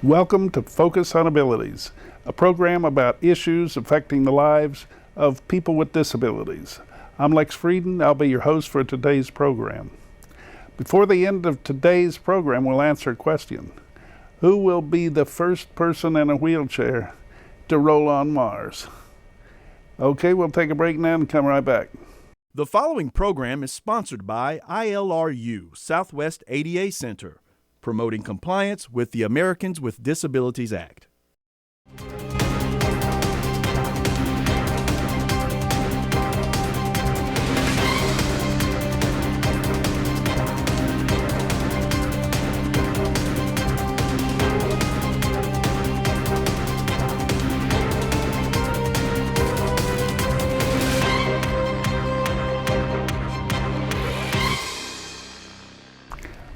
Welcome to Focus on Abilities, a program about issues affecting the lives of people with disabilities. I'm Lex Frieden. I'll be your host for today's program. Before the end of today's program, we'll answer a question. Who will be the first person in a wheelchair to roll on Mars? Okay, we'll take a break now and come right back. The following program is sponsored by ILRU, Southwest ADA Center, promoting compliance with the Americans with Disabilities Act.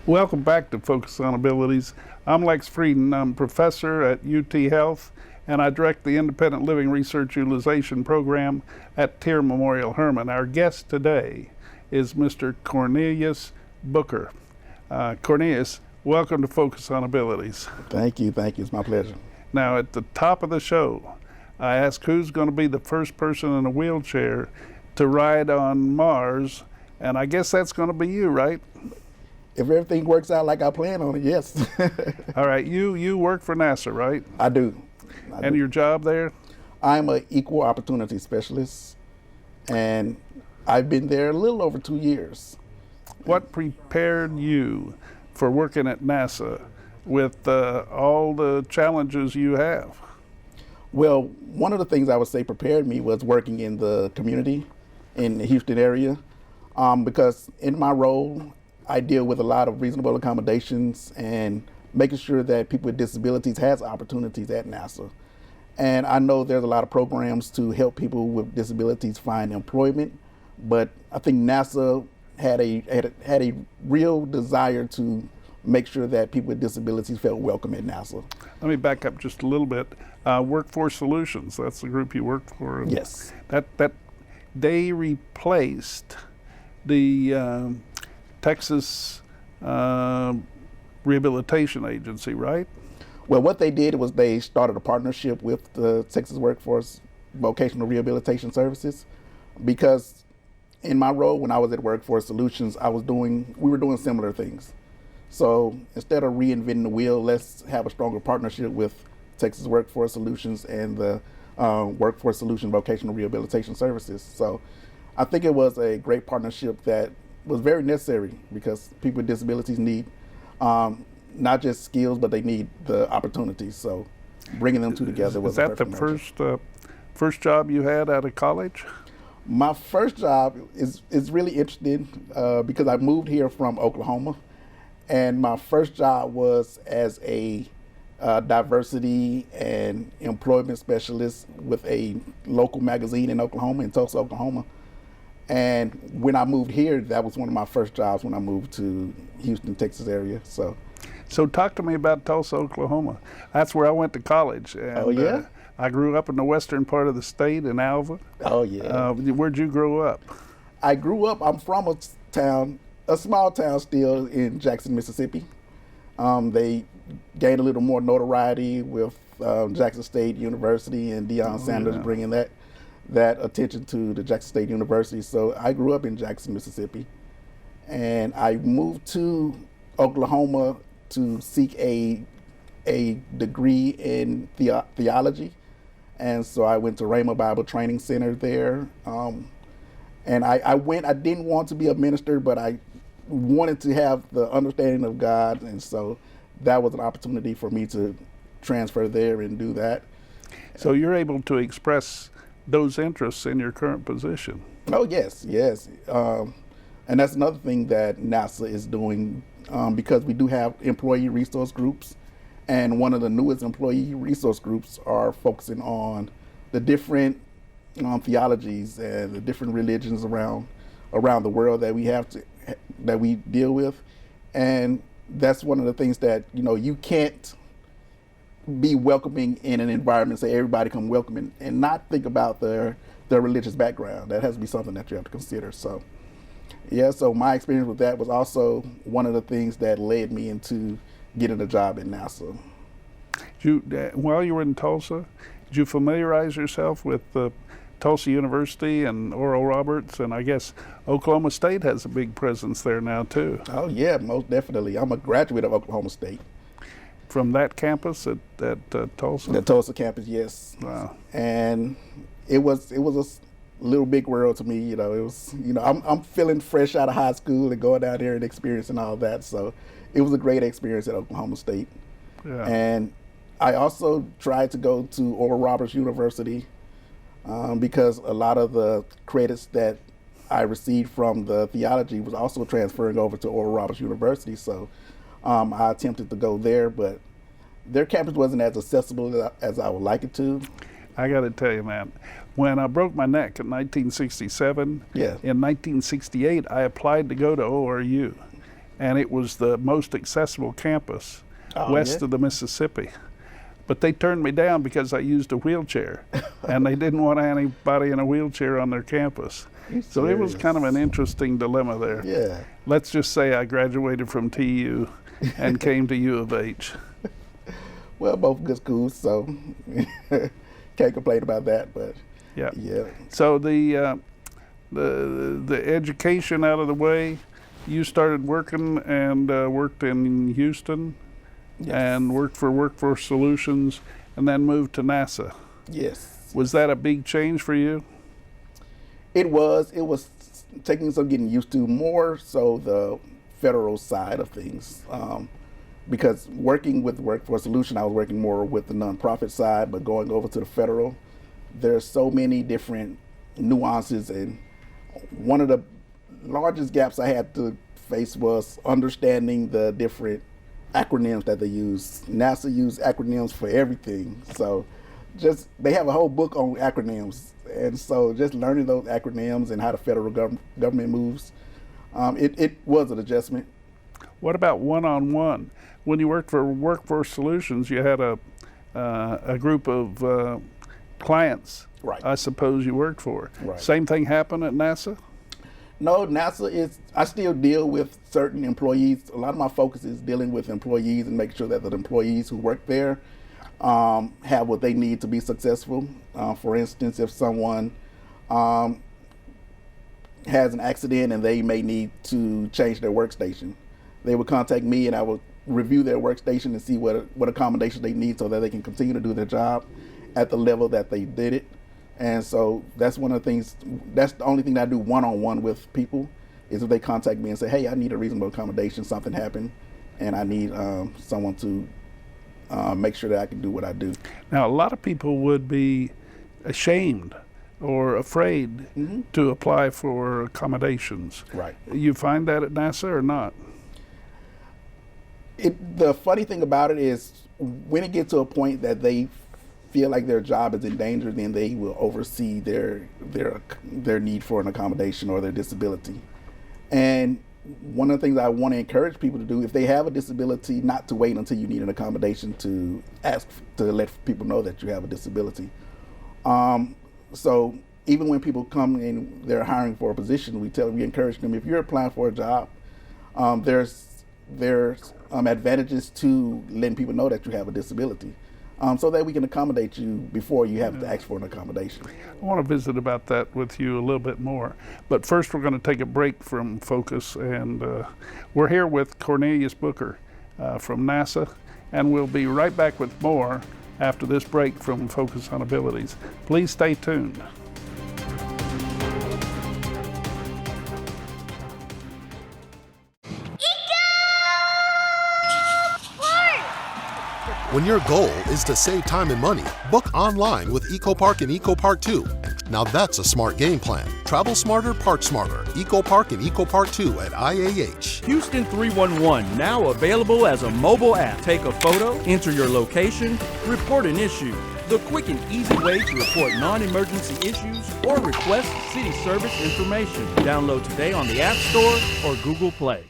Welcome back to Focus on Abilities. I'm Lex Frieden. I'm a professor at UT Health, and I direct the Independent Living Research Utilization Program at Tier Memorial Hermann. Our guest today is Mr. Cornelius Booker. Cornelius, welcome to Focus on Abilities. Thank you. It's my pleasure. Now, at the top of the show, I ask who's going to be the first person in a wheelchair to ride on Mars, and I guess that's going to be you, right? If everything works out like I plan on it, yes. All right, you work for NASA, right? I do. And your job there? I'm an equal opportunity specialist, and I've been there a little over 2 years. What prepared you for working at NASA with all the challenges you have? Well, one of the things I would say prepared me was working in the community in the Houston area, because in my role, I deal with a lot of reasonable accommodations and making sure that people with disabilities has opportunities at NASA. And I know there's a lot of programs to help people with disabilities find employment, but I think NASA had a real desire to make sure that people with disabilities felt welcome at NASA. Let me back up just a little bit. Workforce Solutions, that's the group you work for. Yes. That they replaced the Texas Rehabilitation Agency, right? Well, what they did was they started a partnership with the Texas Workforce Rehabilitation Services, because in my role when I was at Workforce Solutions, we were doing similar things. So instead of reinventing the wheel, let's have a stronger partnership with Texas Workforce Solutions and the Workforce Solution Vocational Rehabilitation Services. So I think it was a great partnership that was very necessary, because people with disabilities need not just skills, but they need the opportunities. So bringing them two together was a perfect match. Is that the first job you had out of college? My first job is really interesting because I moved here from Oklahoma, and my first job was as a diversity and employment specialist with a local magazine in Oklahoma, in Tulsa, Oklahoma. And when I moved here, that was one of my first jobs when I moved to Houston, Texas area. So talk to me about Tulsa, Oklahoma. That's where I went to college. And, oh, yeah? I grew up in the western part of the state in Alva. Oh, yeah. Where'd you grow up? I'm from a small town still in Jackson, Mississippi. They gained a little more notoriety with Jackson State University and Deion Sanders bringing that attention to the Jackson State University. So I grew up in Jackson, Mississippi, and I moved to Oklahoma to seek a degree in theology. And so I went to Rhema Bible Training Center there. And I didn't want to be a minister, but I wanted to have the understanding of God. And so that was an opportunity for me to transfer there and do that. So you're able to express those interests in your current position. Oh, yes. And that's another thing that NASA is doing, because we do have employee resource groups, and one of the newest employee resource groups are focusing on the different theologies and the different religions around the world that we deal with. And that's one of the things that, you can't be welcoming in an environment, say everybody come welcoming, and not think about their religious background. That has to be something that you have to consider. So my experience with that was also one of the things that led me into getting a job at NASA. While you were in Tulsa, did you familiarize yourself with Tulsa University and Oral Roberts? And I guess Oklahoma State has a big presence there now too. Oh yeah, most definitely. I'm a graduate of Oklahoma State. From that campus at Tulsa? The Tulsa campus, yes. Wow. And it was a little big world to me. You know, it was, you know, I'm feeling fresh out of high school and going out there and experiencing all that. So it was a great experience at Oklahoma State. Yeah. And I also tried to go to Oral Roberts University because a lot of the credits that I received from the theology was also transferring over to Oral Roberts University. So I attempted to go there, but their campus wasn't as accessible as I would like it to. I got to tell you, man, when I broke my neck in 1967, Yeah. in 1968, I applied to go to ORU, and it was the most accessible campus west yeah? of the Mississippi. But they turned me down because I used a wheelchair, and they didn't want anybody in a wheelchair on their campus. So it was kind of an interesting dilemma there. Yeah. Let's just say I graduated from TU and came to U of H. Well, both good schools, so can't complain about that. But Yeah. yeah, So the education out of the way, you started working and worked in Houston, yes. and worked for Workforce Solutions, and then moved to NASA. Yes. Was that a big change for you? It was taking some getting used to, more so the federal side of things. Because working with Workforce Solution, I was working more with the nonprofit side, but going over to the federal, there's so many different nuances, and one of the largest gaps I had to face was understanding the different acronyms that they use. NASA use acronyms for everything, so they have a whole book on acronyms, and so just learning those acronyms and how the federal government moves, it was an adjustment. What about one-on-one? When you worked for Workforce Solutions, you had a group of clients, Right. I suppose you worked for. Right. Same thing happened at NASA? No, NASA I still deal with certain employees. A lot of my focus is dealing with employees and making sure that the employees who work there have what they need to be successful. For instance, if someone has an accident and they may need to change their workstation, they would contact me and I would review their workstation and see what accommodations they need so that they can continue to do their job at the level that they did it. And so that's one of the things, that's the only thing that I do one-on-one with people, is if they contact me and say, hey, I need a reasonable accommodation, something happened, and I need someone to make sure that I can do what I do. Now, a lot of people would be ashamed or afraid to apply for accommodations. Right. You find that at NASA or not? The funny thing about it is when it gets to a point that they feel like their job is in danger, then they will oversee their need for an accommodation or their disability. And one of the things I want to encourage people to do, if they have a disability, not to wait until you need an accommodation to ask to let people know that you have a disability. So even when people come in, they're hiring for a position, we encourage them, if you're applying for a job, there's advantages to letting people know that you have a disability, so that we can accommodate you before you have to ask for an accommodation. I want to visit about that with you a little bit more. But first we're going to take a break from Focus, and we're here with Cornelius Booker from NASA, and we'll be right back with more after this break from Focus on Abilities. Please stay tuned. When your goal is to save time and money, book online with EcoPark and EcoPark 2. Now that's a smart game plan. Travel smarter, park smarter. EcoPark and EcoPark 2 at IAH. Houston 311, now available as a mobile app. Take a photo, enter your location, report an issue. The quick and easy way to report non-emergency issues or request city service information. Download today on the App Store or Google Play.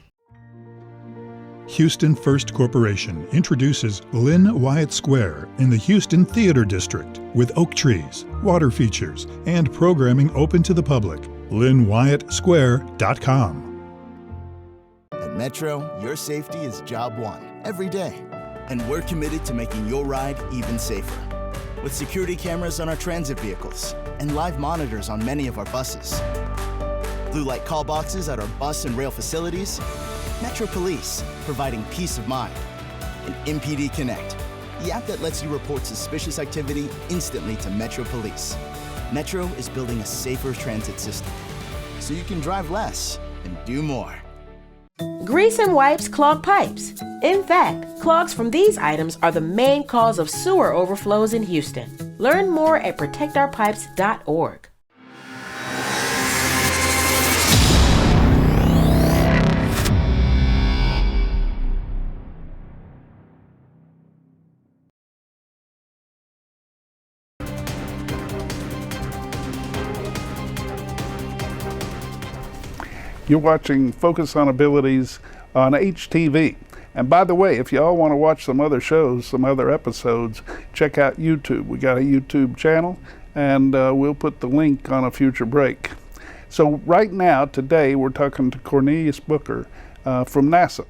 Houston First Corporation introduces Lynn Wyatt Square in the Houston Theater District with oak trees, water features, and programming open to the public. LynnWyattSquare.com. At Metro, your safety is job one, every day. And we're committed to making your ride even safer. With security cameras on our transit vehicles and live monitors on many of our buses. Blue light call boxes at our bus and rail facilities. Metro Police, providing peace of mind. And MPD Connect, the app that lets you report suspicious activity instantly to Metro Police. Metro is building a safer transit system, so you can drive less and do more. Grease and wipes clog pipes. In fact, clogs from these items are the main cause of sewer overflows in Houston. Learn more at protectourpipes.org. You're watching Focus on Abilities on HTV. And by the way, if y'all want to watch some other shows, some other episodes, check out YouTube. We got a YouTube channel, and we'll put the link on a future break. So right now, today, we're talking to Cornelius Booker from NASA.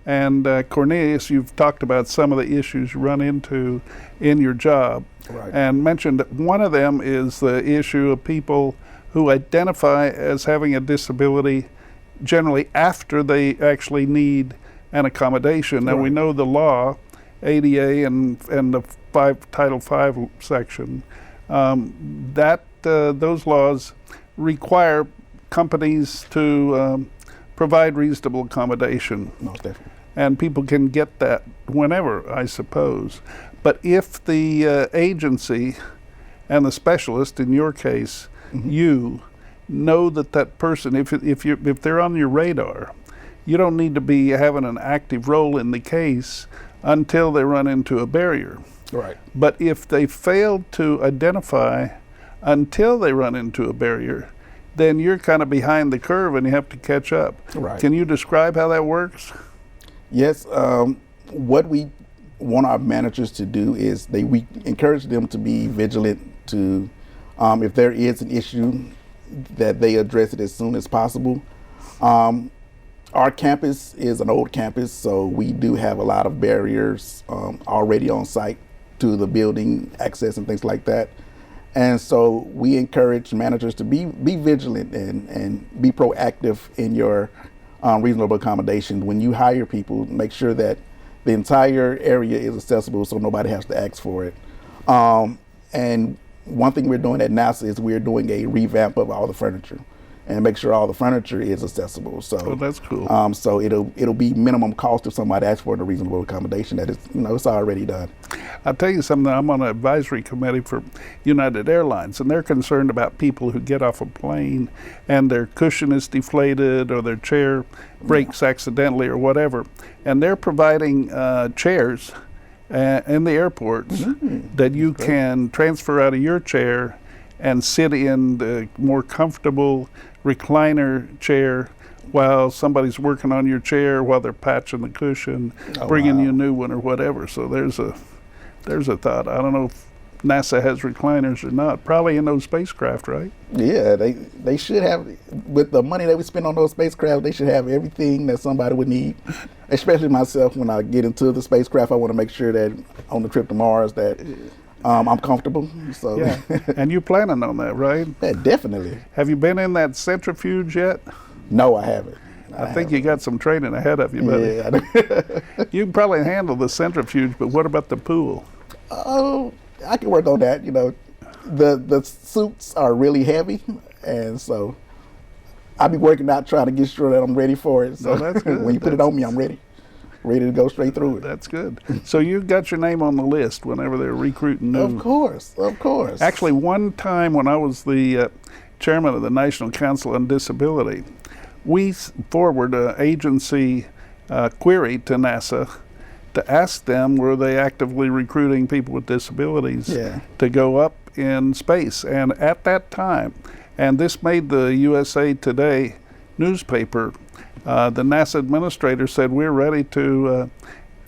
And Cornelius, you've talked about some of the issues you run into in your job, Right. and mentioned that one of them is the issue of people who identify as having a disability generally after they actually need an accommodation. Now, we know the law, ADA and the Title V section, those laws require companies to provide reasonable accommodation. Most definitely. And people can get that whenever, I suppose. But if the agency and the specialist, in your case, you know that person, if they're on your radar, you don't need to be having an active role in the case until they run into a barrier. Right. But if they fail to identify until they run into a barrier, then you're kind of behind the curve and you have to catch up. Right. Can you describe how that works? Yes. What we want our managers to do is we encourage them to be vigilant to, if there is an issue, that they address it as soon as possible. Our campus is an old campus, so we do have a lot of barriers already on site to the building access and things like that. And so we encourage managers to be vigilant and be proactive in your reasonable accommodation. When you hire people, make sure that the entire area is accessible so nobody has to ask for it. And one thing we're doing at NASA is we're doing a revamp of all the furniture and make sure all the furniture is accessible. So that's cool. So it'll be minimum cost if somebody asks for a reasonable accommodation that is, it's already done. I'll tell you something. I'm on an advisory committee for United Airlines, and they're concerned about people who get off a plane and their cushion is deflated or their chair breaks accidentally or whatever, and they're providing chairs in the airports that you can transfer out of your chair and sit in the more comfortable recliner chair while somebody's working on your chair while they're patching the cushion, bringing you a new one or whatever. So there's a thought. I don't know if NASA has recliners or not. Probably in those spacecraft, right? Yeah, they should have. With the money that we spend on those spacecraft, they should have everything that somebody would need. Especially myself, when I get into the spacecraft, I want to make sure that on the trip to Mars that I'm comfortable. So yeah, and you're planning on that, right? Yeah, definitely. Have you been in that centrifuge yet? No, I haven't. I think you got some training ahead of you, buddy. Yeah. You can probably handle the centrifuge, but what about the pool? Oh, I can work on that. The suits are really heavy, and so I'll be working out trying to get sure that I'm ready for it. So that's good. When you put it on me, I'm ready to go straight through it. That's good. So you got your name on the list whenever they're recruiting new. Of course. Actually, one time when I was the chairman of the National Council on Disability, we forwarded an agency query to NASA to ask them, were they actively recruiting people with disabilities to go up in space? And at that time, and this made the USA Today newspaper, the NASA administrator said, we're ready to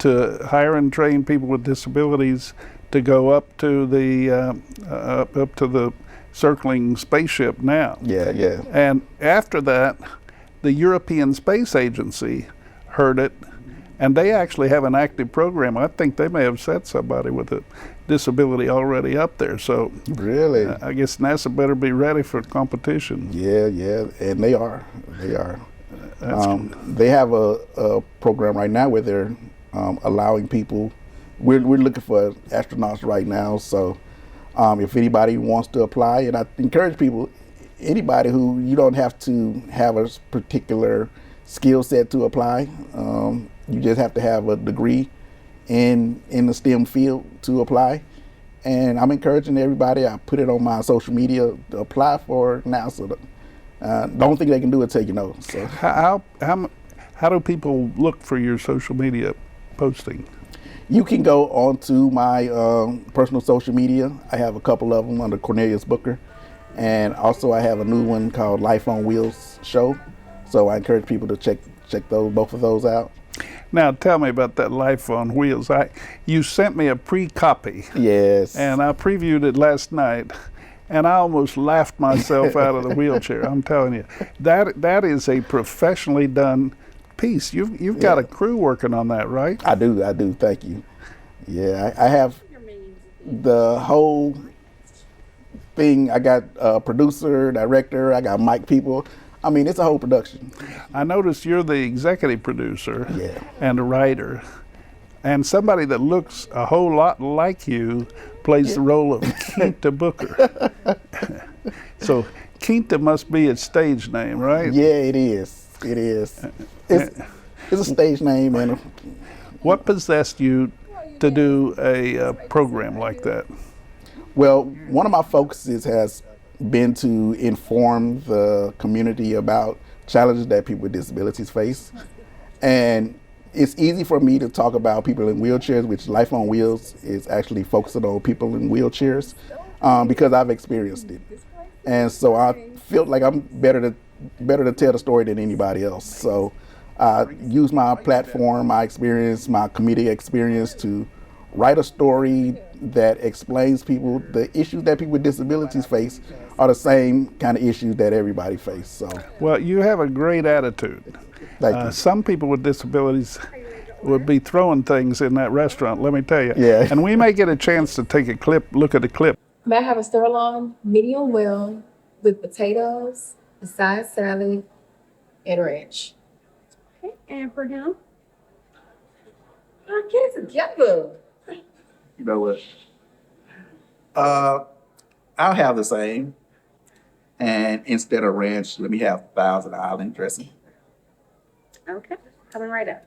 hire and train people with disabilities to go up to the circling spaceship now. Yeah. And after that, the European Space Agency heard it, And they actually have an active program. I think they may have set somebody with a disability already up there. So Really? I guess NASA better be ready for competition. Yeah, and they are. They have a program right now where they're allowing people. We're looking for astronauts right now, so if anybody wants to apply, and I encourage people, anybody who you don't have to have a particular skill set to apply. You just have to have a degree in the STEM field to apply. And I'm encouraging everybody. I put it on my social media to apply for NASA. The only thing they can do is take no. So How do people look for your social media posting? you can go onto my personal social media. I have a couple of them under Cornelius Booker. And also I have a new one called Life on Wheels Show. So I encourage people to check both of those out. Now tell me about that Life on Wheels. You sent me a pre-copy. Yes. And I previewed it last night, and I almost laughed myself out of the wheelchair. I'm telling you, that is a professionally done piece. You've got a crew working on that, right? I do. Thank you. Yeah, I have the whole thing. I got a producer, director. I got mic people. I mean, it's a whole production. I noticed you're the executive producer Yeah. and a writer, and somebody that looks a whole lot like you plays the role of Quinta Booker. So Quinta must be its stage name, right? Yeah, it is. It is. It's a stage name. And What possessed you to do a program like that? well, one of my focuses has been to inform the community about challenges that people with disabilities face. And it's easy for me to talk about people in wheelchairs, which Life on Wheels is actually focusing on people in wheelchairs because I've experienced it. And so I feel like I'm better to tell the story than anybody else. So I use my platform, my experience, my community experience to write a story that explains people the issues that people with disabilities face are the same kind of issues that everybody faces. So, Well, you have a great attitude. thank you. Some people with disabilities would be throwing things in that restaurant, let me tell you. Yeah. And we may get a chance to take look at a clip. May I have a sirloin, medium well, with potatoes, a side salad, and ranch. Okay, and for him? Get it together. You know what? I'll have the same. And instead of ranch, let me have Thousand Island dressing. Okay, coming right up.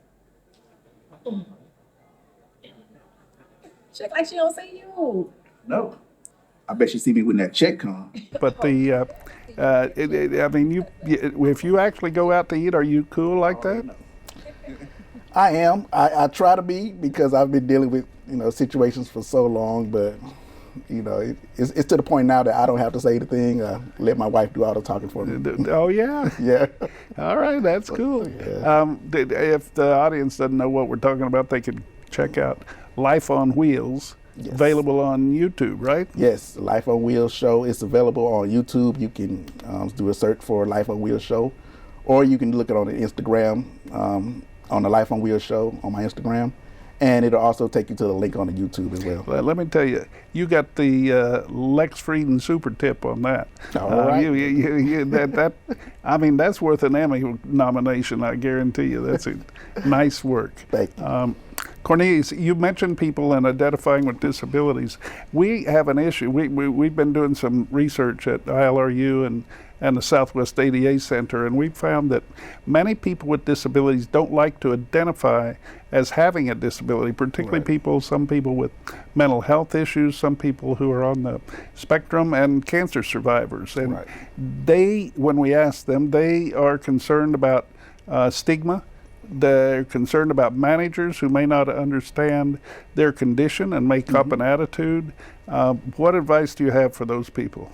Check like she don't see you. No. I bet you see me when that check comes. But I mean, if you actually go out to eat, are you cool like that? I am. I try to be because I've been dealing with situations for so long, but it's to the point now that I don't have to say anything. Let my wife do all the talking for me. Oh yeah. Yeah. All right, that's cool. Yeah. If the audience doesn't know what we're talking about, they could check out Life on Wheels, Yes. available on YouTube, right? Yes, Life on Wheels Show is available on YouTube. You can do a search for Life on Wheels Show, or you can look it on the Instagram, on the Life on Wheels Show on my Instagram, and it'll also take you to the link on the YouTube as well. Well, let me tell you, you got the Lex Frieden super tip on that. All right. I mean, that's worth an Emmy nomination, I guarantee you. That's nice work. Thank you. Cornelius, you mentioned people and identifying with disabilities. We have an issue. We've been doing some research at ILRU and the Southwest ADA Center, and we found that many people with disabilities don't like to identify as having a disability, particularly Right. some people with mental health issues, some people who are on the spectrum, and cancer survivors. And Right. when we ask them, they are concerned about stigma. They're concerned about managers who may not understand their condition and make up an attitude. What advice do you have for those people?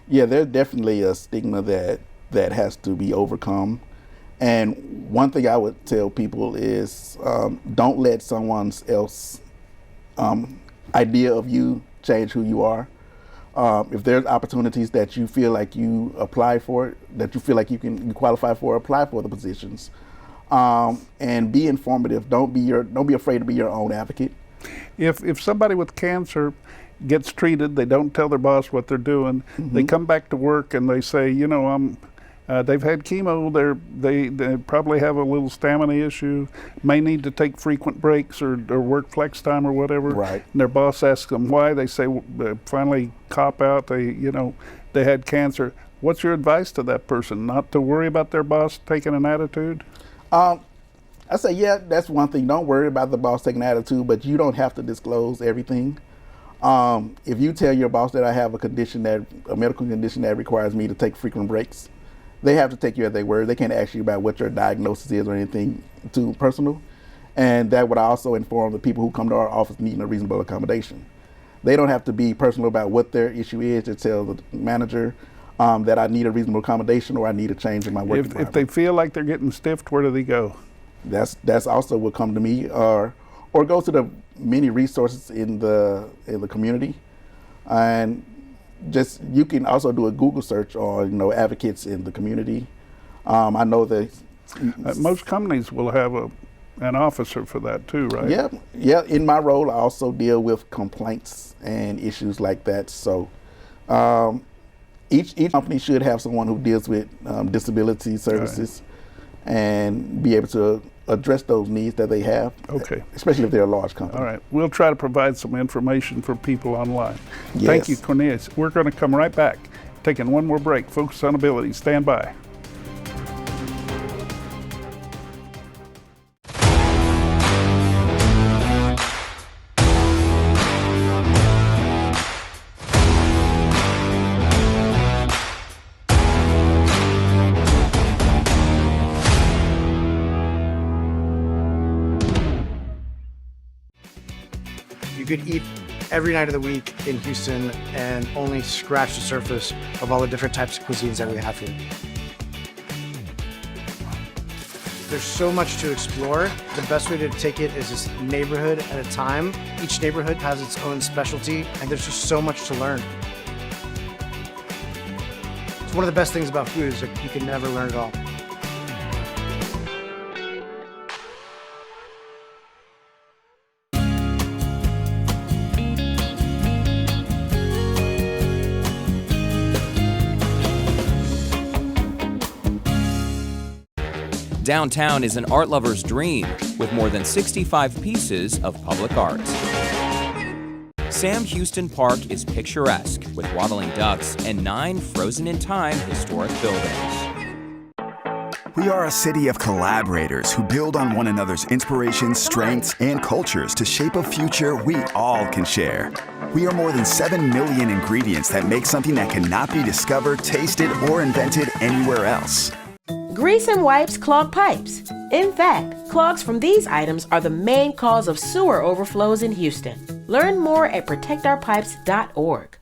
Yeah, there's definitely a stigma that has to be overcome. And one thing I would tell people is don't let someone else's idea of you change who you are. If there's opportunities that you feel like you apply for, that you feel like you qualify for, apply for the positions. and be informative. Don't be afraid to be your own advocate. If somebody with cancer gets treated, they don't tell their boss what they're doing. They come back to work and they say, you know, they've had chemo. They probably have a little stamina issue. May need to take frequent breaks or work flex time or whatever. Right. And their boss asks them why. They say finally cop out. They had cancer. What's your advice to that person? Not to worry about their boss taking an attitude? I say, yeah, that's one thing. Don't worry about the boss taking an attitude, but you don't have to disclose everything. If you tell your boss that I have a medical condition that requires me to take frequent breaks, they have to take you at their word. They can't ask you about what your diagnosis is or anything too personal. And that would also inform the people who come to our office needing a reasonable accommodation. They don't have to be personal about what their issue is to tell the manager that I need a reasonable accommodation or I need a change in my work environment. If they feel like they're getting stiffed, where do they go? That's also what come to me, or go to the many resources in the community, and just you can also do a Google search on advocates in the community. I know that most companies will have an officer for that too, right? Yeah. In my role, I also deal with complaints and issues like that. So each company should have someone who deals with disability services and be able to address those needs that they have. Okay. Especially if they're a large company. All right. We'll try to provide some information for people online. Yes. Thank you, Cornelius. We're going to come right back. Taking one more break. Focus on Ability. Stand by. You could eat every night of the week in Houston and only scratch the surface of all the different types of cuisines that we have here. There's so much to explore. The best way to take it is just neighborhood at a time. Each neighborhood has its own specialty, and there's just so much to learn. It's one of the best things about food is that you can never learn it all. Downtown is an art lover's dream with more than 65 pieces of public art. Sam Houston Park is picturesque with waddling ducks and 9 frozen-in-time historic buildings. We are a city of collaborators who build on one another's inspirations, strengths, and cultures to shape a future we all can share. We are more than 7 million ingredients that make something that cannot be discovered, tasted, or invented anywhere else. Grease and wipes clog pipes. In fact, clogs from these items are the main cause of sewer overflows in Houston. Learn more at protectourpipes.org.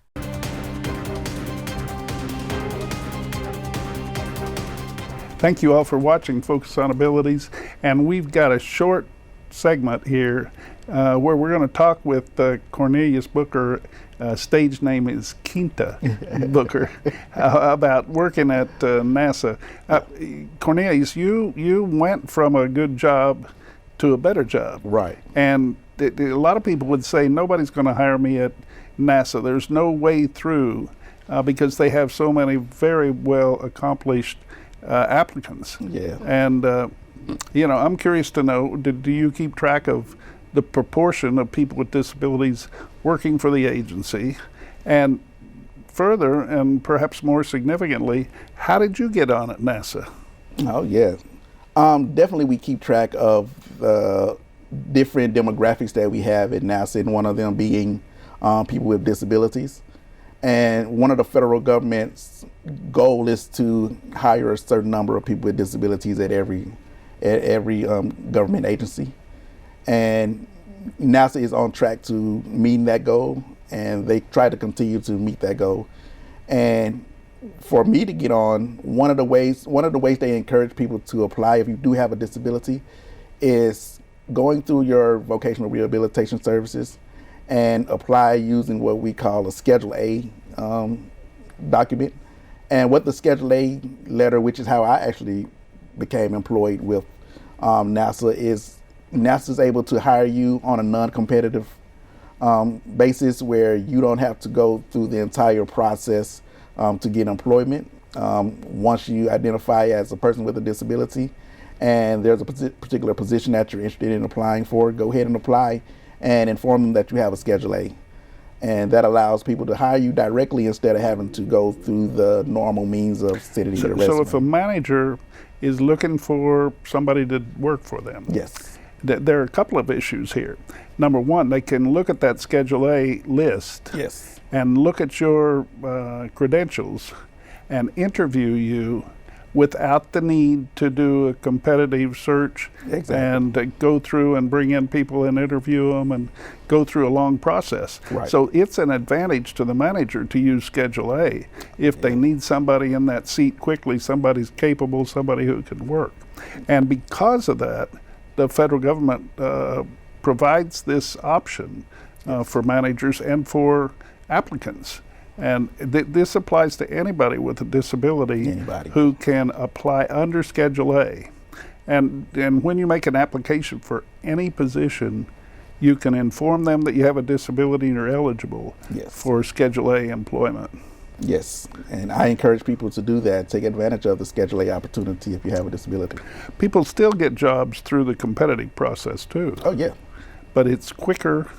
Thank you all for watching Focus on Abilities, and we've got a short segment here where we're going to talk with Cornelius Booker. Stage name is Quinta Booker, about working at NASA. Cornelius, you went from a good job to a better job. Right. And a lot of people would say, nobody's going to hire me at NASA. There's no way through because they have so many very well accomplished applicants. Yeah. And, I'm curious to know, do you keep track of the proportion of people with disabilities working for the agency? And further, and perhaps more significantly, how did you get on at NASA? Oh, yeah. Definitely we keep track of different demographics that we have at NASA, and one of them being people with disabilities. And one of the federal government's goal is to hire a certain number of people with disabilities at every government agency. And NASA is on track to meeting that goal, and they try to continue to meet that goal. And for me to get on, one of the ways they encourage people to apply if you do have a disability is going through your vocational rehabilitation services and apply using what we call a Schedule A document. And what the Schedule A letter, which is how I actually became employed with NASA's able to hire you on a non-competitive basis where you don't have to go through the entire process to get employment. Once you identify as a person with a disability and there's a particular position that you're interested in applying for, go ahead and apply and inform them that you have a Schedule A. And that allows people to hire you directly instead of having to go through the normal means of sending your resume. So if a manager is looking for somebody to work for them, yes, there are a couple of issues here. Number one, they can look at that Schedule A list, yes, and look at your credentials and interview you without the need to do a competitive search and go through and bring in people and interview them and go through a long process. Right. So it's an advantage to the manager to use Schedule A if they need somebody in that seat quickly, somebody's capable, somebody who can work. And because of that, the federal government provides this option for managers and for applicants. And this applies to anybody with a disability who can apply under Schedule A. And when you make an application for any position, you can inform them that you have a disability and you're eligible for Schedule A employment. Yes, and I encourage people to do that, take advantage of the Schedule A opportunity if you have a disability. People still get jobs through the competitive process too. Oh yeah. But it's quicker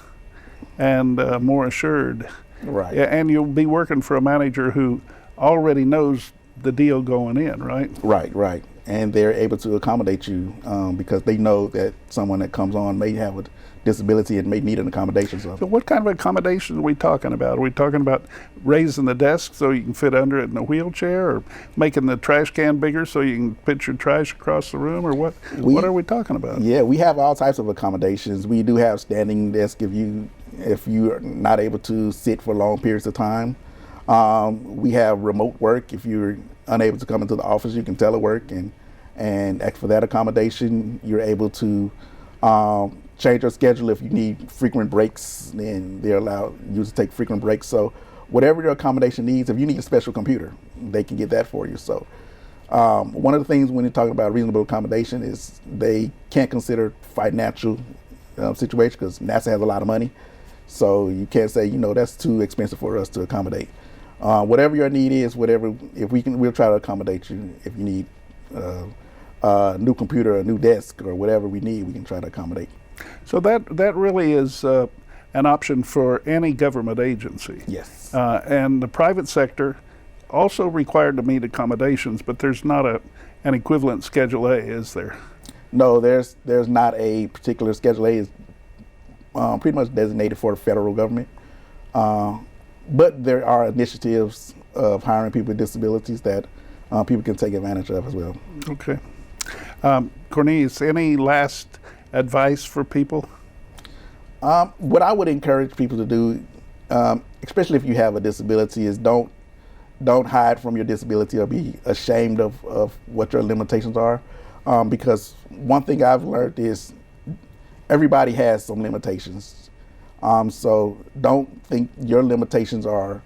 and more assured. Right. And you'll be working for a manager who already knows the deal going in, right? Right. And they're able to accommodate you because they know that someone that comes on may have a disability and may need an accommodation. So what kind of accommodation are we talking about? Are we talking about raising the desk so you can fit under it in a wheelchair, or making the trash can bigger so you can put your trash across the room, or what are we talking about? Yeah, we have all types of accommodations. We do have standing desk if you are not able to sit for long periods of time. We have remote work. If you're unable to come into the office, you can telework and ask for that accommodation. You're able to change your schedule if you need frequent breaks, then they allow you to take frequent breaks. So whatever your accommodation needs, if you need a special computer, they can get that for you. So one of the things when you're talking about reasonable accommodation is they can't consider financial situation because NASA has a lot of money. So you can't say, that's too expensive for us to accommodate. Whatever your need is, we'll try to accommodate you. If you need a new computer, a new desk, or whatever we need, we can try to accommodate. So that really is an option for any government agency. Yes. And the private sector also required to meet accommodations, but there's not an equivalent Schedule A, is there? No, there's not a particular Schedule A. Is pretty much designated for the federal government. But there are initiatives of hiring people with disabilities that people can take advantage of as well. Okay. Cornelius, any last advice for people? What I would encourage people to do, especially if you have a disability, is don't hide from your disability or be ashamed of what your limitations are. Because one thing I've learned is everybody has some limitations. So don't think your limitations are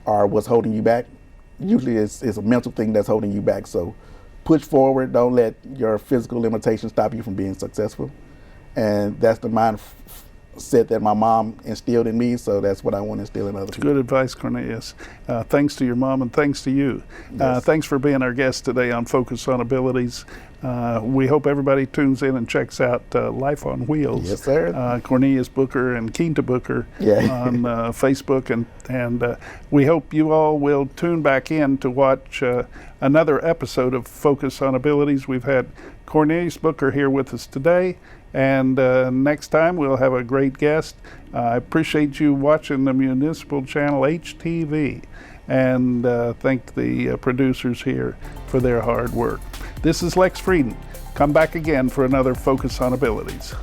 what's holding you back. Usually it's a mental thing that's holding you back. So push forward. Don't let your physical limitations stop you from being successful. And that's the mindset that my mom instilled in me, so that's what I want to instill in other people. Good advice, Cornelius. Thanks to your mom and thanks to you. Yes. Thanks for being our guest today on Focus on Abilities. We hope everybody tunes in and checks out Life on Wheels. Yes, sir. Cornelius Booker and Keenta Booker on Facebook. And we hope you all will tune back in to watch another episode of Focus on Abilities. We've had Cornelius Booker here with us today. And next time we'll have a great guest. I appreciate you watching the Municipal channel HTV, and thank the producers here for their hard work. This is Lex Frieden. Come back again for another Focus on Abilities.